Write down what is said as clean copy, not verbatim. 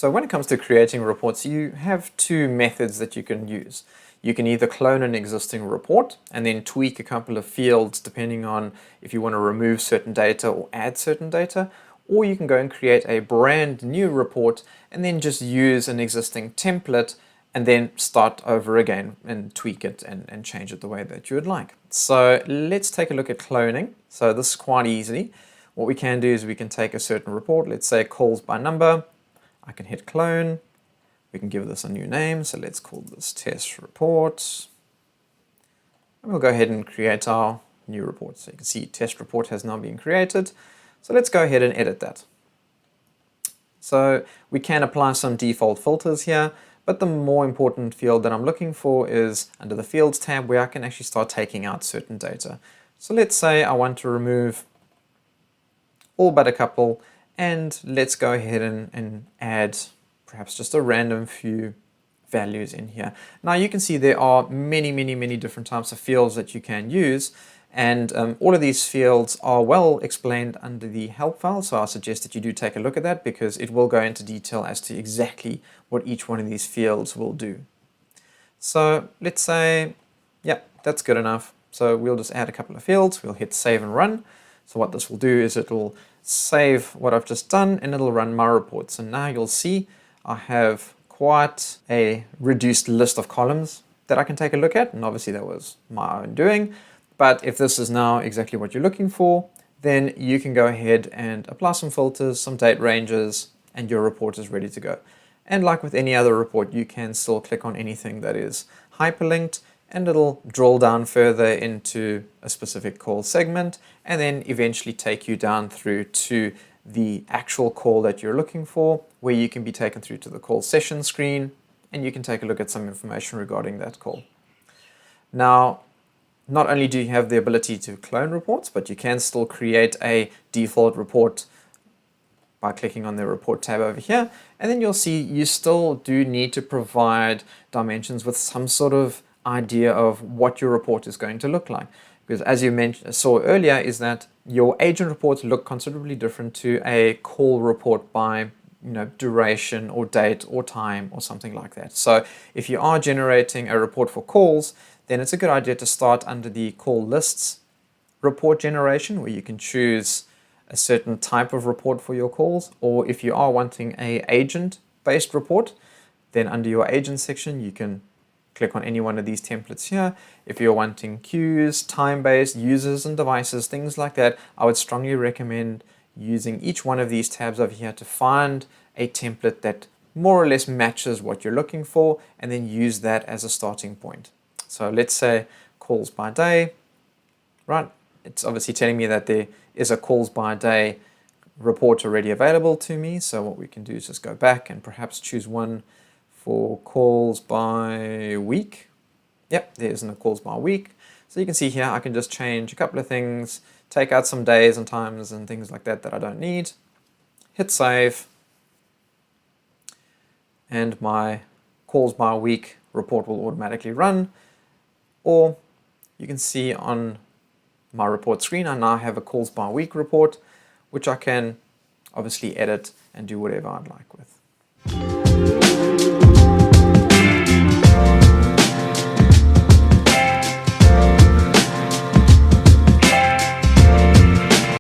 So when it comes to creating reports, you have two methods that you can use. You can either clone an existing report and then tweak a couple of fields depending on if you want to remove certain data or add certain data, or you can go and create a brand new report and then just use an existing template and then start over again and tweak it and change it the way that you would like. So let's take a look at cloning. So this is quite easy. What we can do is we can take a certain report, let's say calls by number. I can hit clone. We can give this a new name, so let's call this test report. And we'll go ahead and create our new report. So you can see test report has now been created. So let's go ahead and edit that. So we can apply some default filters here, but the more important field that I'm looking for is under the Fields tab, where I can actually start taking out certain data. So let's say I want to remove all but a couple, and let's go ahead and add perhaps just a random few values in here. Now you can see there are many different types of fields that you can use, and all of these fields are well explained under the help file, so I suggest that you do take a look at that because it will go into detail as to exactly what each one of these fields will do. So let's say, yeah, that's good enough. So we'll just add a couple of fields, we'll hit save and run. So what this will do is it will save what I've just done and it'll run my reports. And now you'll see I have quite a reduced list of columns that I can take a look at, and obviously that was my own doing. But if this is now exactly what you're looking for, then you can go ahead and apply some filters, some date ranges, and your report is ready to go. And like with any other report, you can still click on anything that is hyperlinked and it'll drill down further into a specific call segment and then eventually take you down through to the actual call that you're looking for, where you can be taken through to the call session screen and you can take a look at some information regarding that call. Now, not only do you have the ability to clone reports, but you can still create a default report by clicking on the report tab over here. And then you'll see you still do need to provide dimensions with some sort of idea of what your report is going to look like. Because as you saw earlier, is that your agent reports look considerably different to a call report by duration or date or time or something like that. So if you are generating a report for calls, then it's a good idea to start under the call lists report generation, where you can choose a certain type of report for your calls. Or if you are wanting a agent-based report, then under your agent section, you can click on any one of these templates here. If you're wanting queues, time-based, users and devices, things like that, I would strongly recommend using each one of these tabs over here to find a template that more or less matches what you're looking for, and then use that as a starting point. So let's say calls by day, right? It's obviously telling me that there is a calls by day report already available to me. So what we can do is just go back and perhaps choose one for calls by week. Yep, there isn't a calls by week. So you can see here, I can just change a couple of things, take out some days and times and things like that that I don't need. Hit save. And my calls by week report will automatically run. Or you can see on my report screen, I now have a calls by week report, which I can obviously edit and do whatever I'd like with.